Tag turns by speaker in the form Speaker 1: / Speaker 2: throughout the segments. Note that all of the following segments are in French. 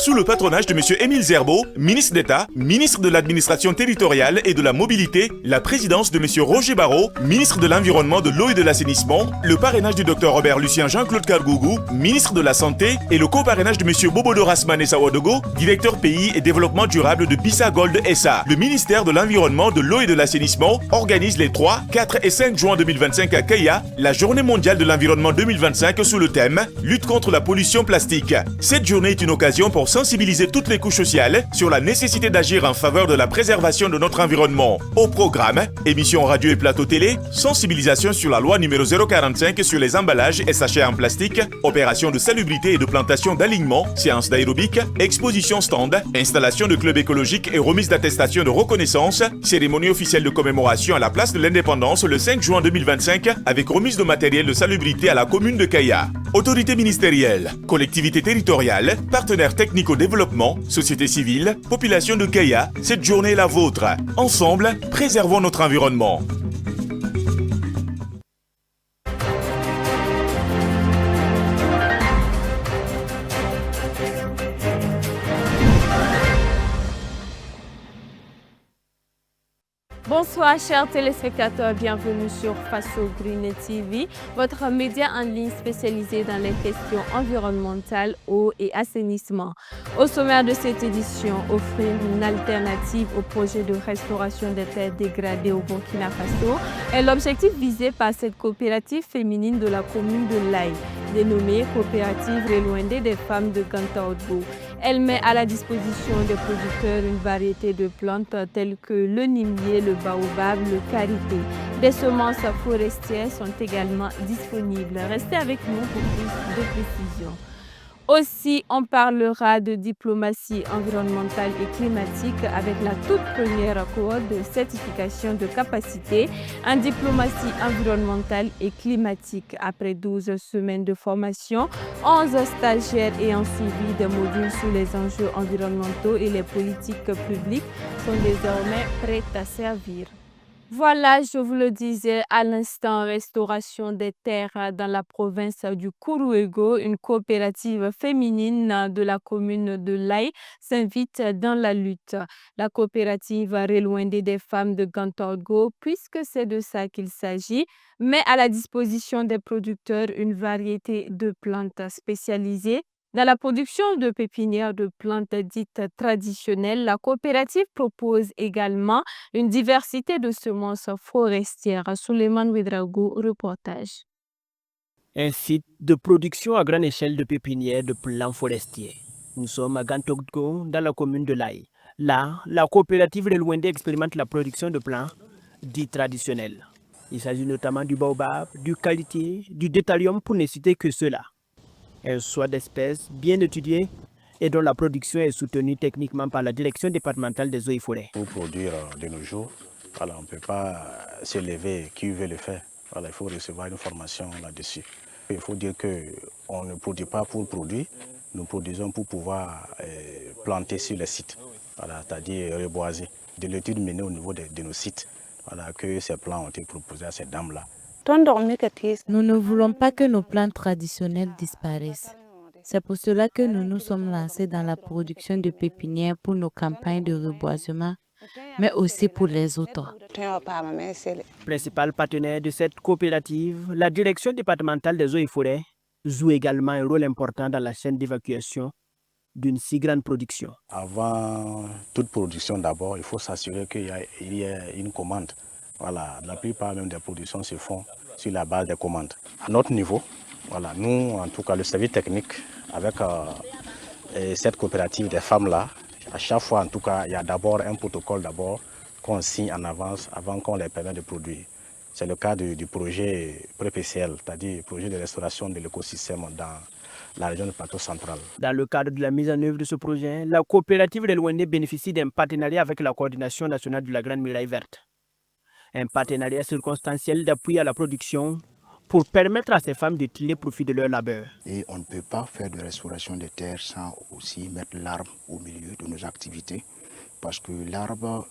Speaker 1: sous le patronage de M. Émile Zerbo, ministre d'État, ministre de l'Administration territoriale et de la Mobilité, la présidence de M. Roger Barrault, ministre de l'Environnement, de l'Eau et de l'Assainissement, le parrainage du Dr Robert Lucien Jean-Claude Kargougou, ministre de la Santé, et le co-parrainage de M. Bobodo Rasmane Sawadogo, directeur pays et développement durable de Bissa Gold SA. Le ministère de l'Environnement, de l'Eau et de l'Assainissement organise les 3, 4 et 5 juin 2025 à Kaya, la Journée mondiale de l'environnement 2025 sous le thème « Lutte contre la pollution plastique ». Cette journée est une occasion pour sensibiliser toutes les couches sociales sur la nécessité d'agir en faveur de la préservation de notre environnement. Au programme, émissions radio et plateau télé, sensibilisation sur la loi numéro 045 sur les emballages et sachets en plastique, opération de salubrité et de plantation d'alignement, séance d'aérobic, exposition stand, installation de clubs écologiques et remise d'attestation de reconnaissance, cérémonie officielle de commémoration à la place de l'Indépendance le 5 juin 2025 avec remise de matériel de salubrité à la commune de Kaya. Autorités ministérielles, collectivités territoriales, partenaires techniques au développement, société civile, population de Kaya, cette journée est la vôtre. Ensemble, préservons notre environnement.
Speaker 2: Bonsoir chers téléspectateurs, bienvenue sur Faso Green TV, votre média en ligne spécialisé dans les questions environnementales, eau et assainissement. Au sommaire de cette édition, offrir une alternative au projet de restauration des terres dégradées au Burkina Faso est l'objectif visé par cette coopérative féminine de la commune de Laye, dénommée Coopérative Reloindé des femmes de Gantaoudou. Elle met à la disposition des producteurs une variété de plantes telles que le nimier, le baobab, le karité. Des semences forestières sont également disponibles. Restez avec nous pour plus de précisions. Aussi, on parlera de diplomatie environnementale et climatique avec la toute première cohorte de certification de capacité en diplomatie environnementale et climatique. Après 12 semaines de formation, 11 stagiaires ayant suivi des modules sur les enjeux environnementaux et les politiques publiques sont désormais prêts à servir. Voilà, je vous le disais à l'instant, restauration des terres dans la province du Kourouégo, une coopérative féminine de la commune de Laye s'invite dans la lutte. La coopérative Reloindé des femmes de Gantorgo, puisque c'est de ça qu'il s'agit, met à la disposition des producteurs une variété de plantes spécialisées. Dans la production de pépinières de plantes dites traditionnelles, la coopérative propose également une diversité de semences forestières. Souleymane Ouedraogo, reportage.
Speaker 3: Un site de production à grande échelle de pépinières de plants forestiers. Nous sommes à Gantogdo, dans la commune de Laye. Là, la coopérative Reloindé expérimente la production de plants dits traditionnels. Il s'agit notamment du baobab, du qualité, du détalium pour ne citer que cela. Un choix d'espèces bien étudié et dont la production est soutenue techniquement par la direction départementale des eaux et forêts.
Speaker 4: Pour produire de nos jours, voilà, on ne peut pas se lever qui veut le faire. Voilà, il faut recevoir une formation là-dessus. Il faut dire qu'on ne produit pas pour produire, nous produisons pour pouvoir planter sur les sites, voilà, c'est-à-dire reboiser. De l'étude menée au niveau de nos sites, voilà, que ces plants ont été proposés à ces dames-là.
Speaker 5: Nous ne voulons pas que nos plantes traditionnelles disparaissent. C'est pour cela que nous nous sommes lancés dans la production de pépinières pour nos campagnes de reboisement, mais aussi pour les autres.
Speaker 3: Principal partenaire de cette coopérative, la direction départementale des eaux et forêts joue également un rôle important dans la chaîne d'évacuation d'une si grande production.
Speaker 4: Avant toute production, d'abord, il faut s'assurer qu'il y ait une commande. Voilà, la plupart même des productions se font sur la base des commandes. À notre niveau, voilà, nous, en tout cas, le service technique, avec cette coopérative des femmes-là, à chaque fois, en tout cas, il y a d'abord un protocole qu'on signe en avance avant qu'on les permette de produire. C'est le cas du projet PREPCL, c'est-à-dire le projet de restauration de l'écosystème dans la région du plateau central.
Speaker 3: Dans le cadre de la mise en œuvre de ce projet, la coopérative Reloindé bénéficie d'un partenariat avec la coordination nationale de la Grande Muraille Verte. Un partenariat circonstanciel d'appui à la production pour permettre à ces femmes de tirer profit de leur labeur.
Speaker 6: Et on ne peut pas faire de restauration des terres sans aussi mettre l'arbre au milieu de nos activités. Parce que l'arbre,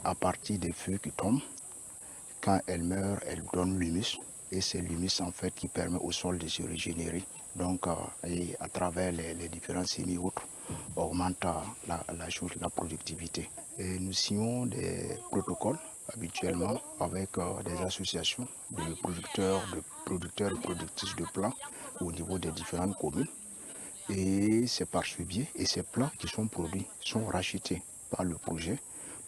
Speaker 6: à partir des feuilles qui tombent, quand elles meurent, elles donnent l'humus. Et c'est l'humus en fait qui permet au sol de se régénérer Donc, et à travers les différents semis autres, augmente la productivité. Et nous signons des protocoles habituellement avec des associations de producteurs et productrices de plants au niveau des différentes communes. Et c'est par ce biais, et ces plants qui sont produits sont rachetés par le projet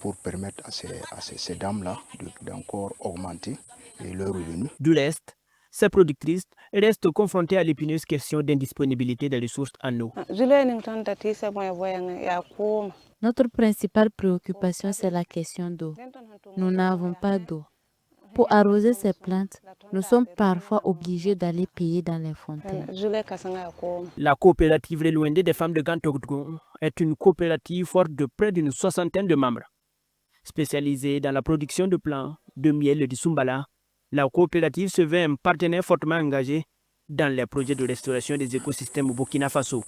Speaker 6: pour permettre à ces dames-là d'encore augmenter leurs revenus.
Speaker 3: Du reste, ces productrices restent confrontées à l'épineuse question d'indisponibilité des ressources en eau.
Speaker 5: Notre principale préoccupation, c'est la question d'eau. Nous n'avons pas d'eau. Pour arroser ces plantes, nous sommes parfois obligés d'aller payer dans les fontaines.
Speaker 3: La coopérative Relouende des femmes de Gantogdgo est une coopérative forte de près d'une 60aine de membres. Spécialisée dans la production de plants, de miel et de sumbala, la coopérative se veut un partenaire fortement engagé dans les projets de restauration des écosystèmes au Burkina Faso.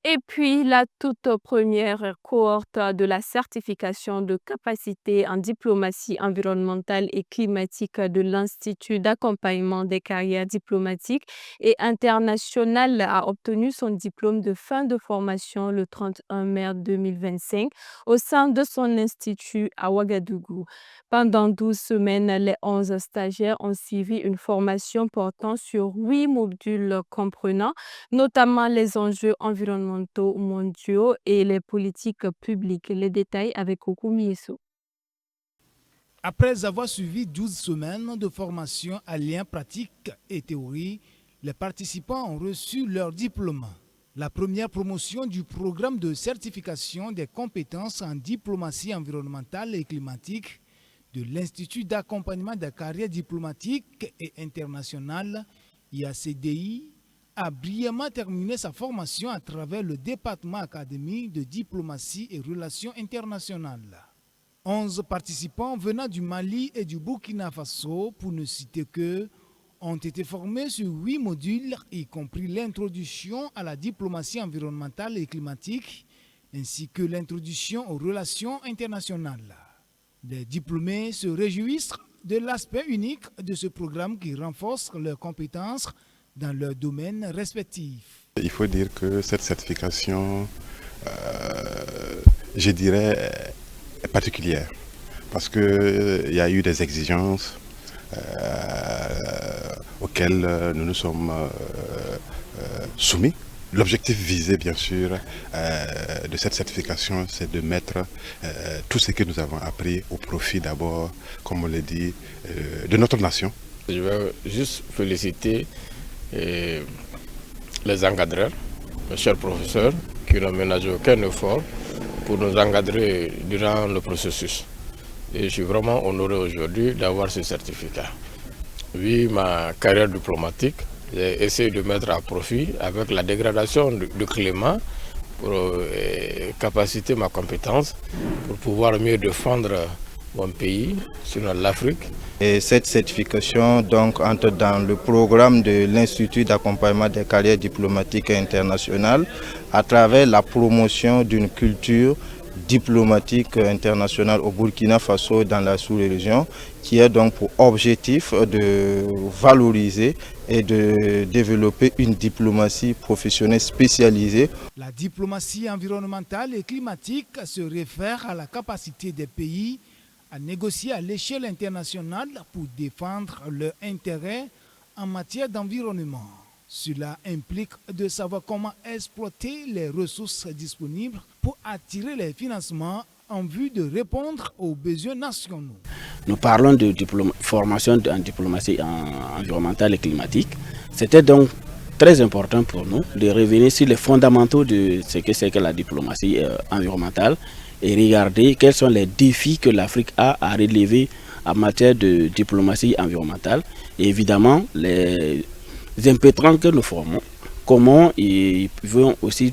Speaker 2: Et puis, la toute première cohorte de la certification de capacité en diplomatie environnementale et climatique de l'Institut d'accompagnement des carrières diplomatiques et internationales a obtenu son diplôme de fin de formation le 31 mai 2025 au sein de son institut à Ouagadougou. Pendant 12 semaines, les 11 stagiaires ont suivi une formation portant sur 8 modules comprenant notamment les enjeux environnementaux mondiaux et les politiques publiques. Les détails avec Kokou Mieso.
Speaker 7: Après avoir suivi 12 semaines de formation à liens pratiques et théorie, les participants ont reçu leur diplôme. La première promotion du programme de certification des compétences en diplomatie environnementale et climatique de l'Institut d'accompagnement des carrières diplomatiques et internationales, IACDI, a brillamment terminé sa formation à travers le département académique de diplomatie et relations internationales. 11 participants venant du Mali et du Burkina Faso, pour ne citer que, ont été formés sur 8 modules, y compris l'introduction à la diplomatie environnementale et climatique, ainsi que l'introduction aux relations internationales. Les diplômés se réjouissent de l'aspect unique de ce programme qui renforce leurs compétences dans leurs domaines respectifs.
Speaker 8: Il faut dire que cette certification, je dirais, est particulière parce qu'il y a eu des exigences auxquelles nous nous sommes soumis. L'objectif visé, bien sûr, de cette certification, c'est de mettre tout ce que nous avons appris au profit d'abord, comme on l'a dit, de notre nation.
Speaker 9: Je vais juste féliciter les encadreurs, mes chers professeurs, qui n'ont ménagé aucun effort pour nous encadrer durant le processus. Et je suis vraiment honoré aujourd'hui d'avoir ce certificat. Oui, ma carrière diplomatique, j'ai essayé de mettre à profit avec la dégradation du climat pour capaciter ma compétence, pour pouvoir mieux défendre mon pays, sinon l'Afrique.
Speaker 10: Et cette certification donc entre dans le programme de l'Institut d'accompagnement des carrières diplomatiques et internationales à travers la promotion d'une culture diplomatique internationale au Burkina Faso dans la sous-région, qui est donc pour objectif de valoriser et de développer une diplomatie professionnelle spécialisée.
Speaker 7: La diplomatie environnementale et climatique se réfère à la capacité des pays à négocier à l'échelle internationale pour défendre leurs intérêts en matière d'environnement. Cela implique de savoir comment exploiter les ressources disponibles pour attirer les financements en vue de répondre aux besoins nationaux.
Speaker 11: Nous parlons de formation en diplomatie environnementale et climatique. C'était donc très important pour nous de revenir sur les fondamentaux de ce que c'est que la diplomatie environnementale et regarder quels sont les défis que l'Afrique a à relever en matière de diplomatie environnementale. Et évidemment, les impétrants que nous formons, comment ils vont aussi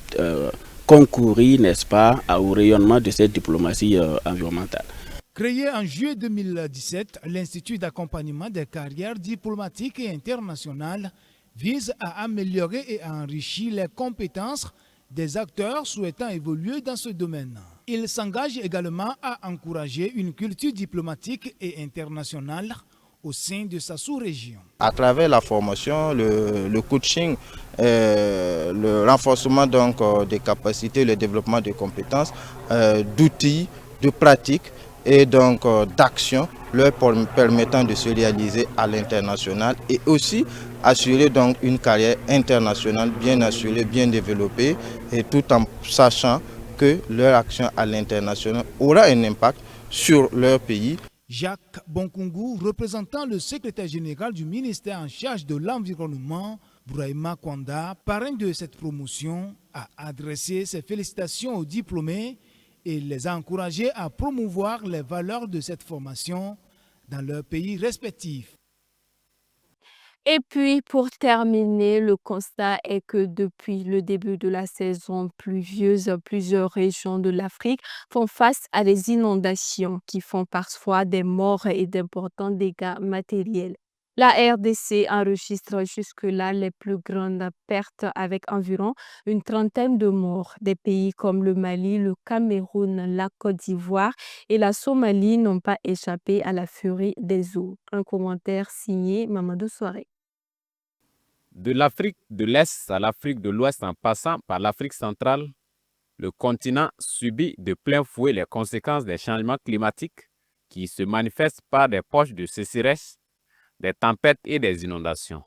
Speaker 11: concourir, n'est-ce pas, au rayonnement de cette diplomatie environnementale.
Speaker 7: Créé en juillet 2017, l'Institut d'accompagnement des carrières diplomatiques et internationales vise à améliorer et à enrichir les compétences des acteurs souhaitant évoluer dans ce domaine. Il s'engage également à encourager une culture diplomatique et internationale au sein de sa sous-région.
Speaker 10: À travers la formation, le coaching, le renforcement donc, des capacités, le développement des compétences, d'outils, de pratiques et donc d'actions leur permettant de se réaliser à l'international et aussi assurer donc une carrière internationale bien assurée, bien développée et tout en sachant que leur action à l'international aura un impact sur leur pays.
Speaker 7: Jacques Bonkungu, représentant le secrétaire général du ministère en charge de l'environnement, Bouraïma Kwanda, parrain de cette promotion, a adressé ses félicitations aux diplômés et les a encouragés à promouvoir les valeurs de cette formation dans leurs pays respectifs.
Speaker 2: Et puis, pour terminer, le constat est que depuis le début de la saison pluvieuse, plusieurs régions de l'Afrique font face à des inondations qui font parfois des morts et d'importants dégâts matériels. La RDC enregistre jusque-là les plus grandes pertes avec environ une trentaine de morts. Des pays comme le Mali, le Cameroun, la Côte d'Ivoire et la Somalie n'ont pas échappé à la furie des eaux. Un commentaire signé Mamadou Soare.
Speaker 12: De l'Afrique de l'Est à l'Afrique de l'Ouest en passant par l'Afrique centrale, le continent subit de plein fouet les conséquences des changements climatiques qui se manifestent par des poches de sécheresse, des tempêtes et des inondations.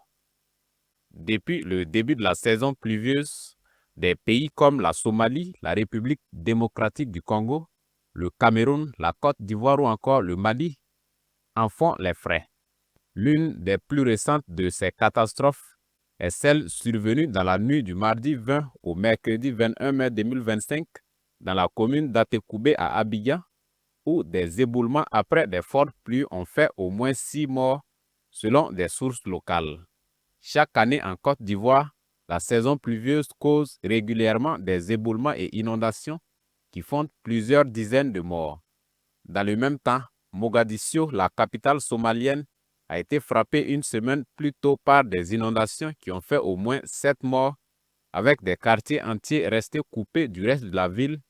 Speaker 12: Depuis le début de la saison pluvieuse, des pays comme la Somalie, la République démocratique du Congo, le Cameroun, la Côte d'Ivoire ou encore le Mali en font les frais. L'une des plus récentes de ces catastrophes est celle survenue dans la nuit du mardi 20 au mercredi 21 mai 2025 dans la commune d'Atekoubé à Abidjan, où des éboulements après des fortes pluies ont fait au moins 6 morts selon des sources locales. Chaque année en Côte d'Ivoire, la saison pluvieuse cause régulièrement des éboulements et inondations qui font plusieurs dizaines de morts. Dans le même temps, Mogadiscio, la capitale somalienne, a été frappée une semaine plus tôt par des inondations qui ont fait au moins 7 morts, avec des quartiers entiers restés coupés du reste de la ville,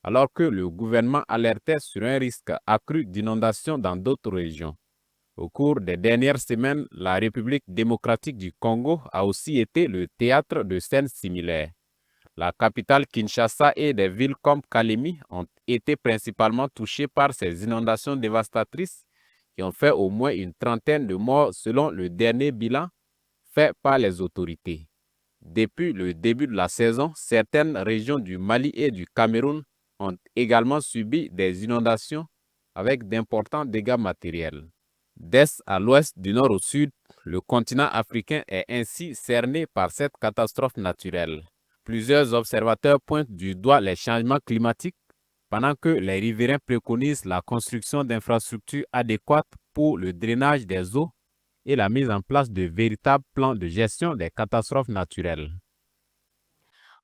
Speaker 12: alors que le gouvernement alertait sur un risque accru d'inondations dans d'autres régions. Au cours des dernières semaines, la République démocratique du Congo a aussi été le théâtre de scènes similaires. La capitale Kinshasa et des villes comme Kalemi ont été principalement touchées par ces inondations dévastatrices qui ont fait au moins une trentaine de morts selon le dernier bilan fait par les autorités. Depuis le début de la saison, certaines régions du Mali et du Cameroun ont également subi des inondations avec d'importants dégâts matériels. D'est à l'ouest, du nord au sud, le continent africain est ainsi cerné par cette catastrophe naturelle. Plusieurs observateurs pointent du doigt les changements climatiques, pendant que les riverains préconisent la construction d'infrastructures adéquates pour le drainage des eaux et la mise en place de véritables plans de gestion des catastrophes naturelles.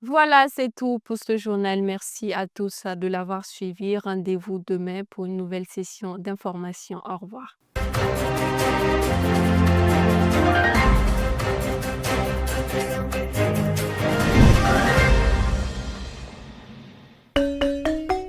Speaker 2: Voilà, c'est tout pour ce journal. Merci à tous de l'avoir suivi. Rendez-vous demain pour une nouvelle session d'information. Au revoir.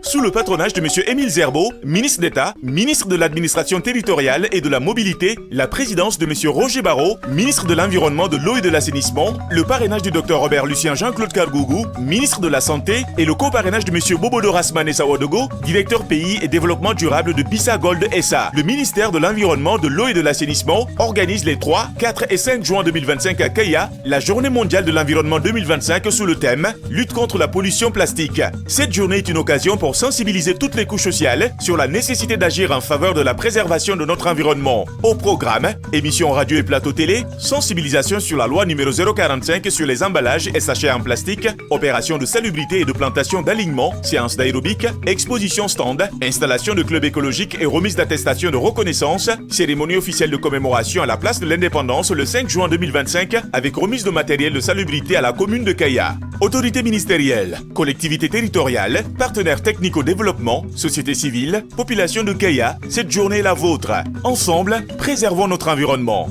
Speaker 1: Sous le patronage de M. Émile Zerbo, ministre d'État, ministre de l'Administration territoriale et de la mobilité, la présidence de M. Roger Barreau, ministre de l'Environnement, de l'eau et de l'assainissement, le parrainage du Dr Robert Lucien Jean-Claude Kargougou, ministre de la Santé, et le co-parrainage de M. Bobodo Rasmane Sawadogo, directeur pays et développement durable de Bissa Gold SA. Le ministère de l'Environnement, de l'eau et de l'assainissement organise les 3, 4 et 5 juin 2025 à Kaya la Journée mondiale de l'environnement 2025 sous le thème « Lutte contre la pollution plastique ». Cette journée est une occasion pour sensibiliser toutes les couches sociales sur la nécessité d'agir en faveur de la préservation de notre environnement. Au programme, émissions radio et plateau télé, sensibilisation sur la loi numéro 045 sur les emballages et sachets en plastique, opération de salubrité et de plantation d'alignement, séance d'aérobic, exposition stand, installation de clubs écologiques et remise d'attestation de reconnaissance, cérémonie officielle de commémoration à la place de l'indépendance le 5 juin 2025 avec remise de matériel de salubrité à la commune de Kaya. Autorités ministérielles, collectivités territoriales, partenaires techniques au développement, société civile, population de Kaya, cette journée est la vôtre. Ensemble, préservons notre environnement.